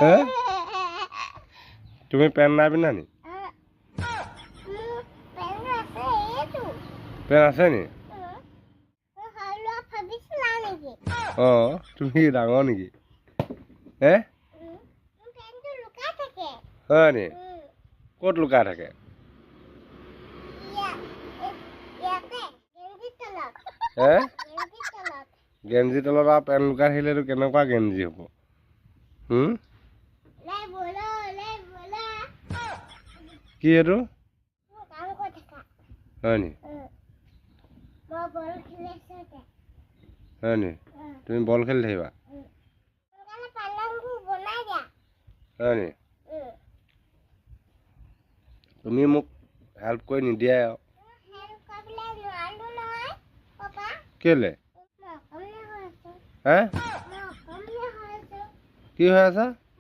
হে তুমি পেন নাই পিন্ধা নি পেন আছে নি অঁ তুমি ডাঙৰ নেকি হে হয় নি ক'ত লুকাই থাকে হে গেঞ্জি তলত আৰু পেন লুকাই থাকিলেতো কেনেকুৱা গেঞ্জি হ'ব কি এইটো হয় নি হয় নি তুমি বল খেলি থাকিবা হয় নি তুমি মোক হেল্প কৰি নিদিয়া আৰু কেলে হে কি হৈ আছে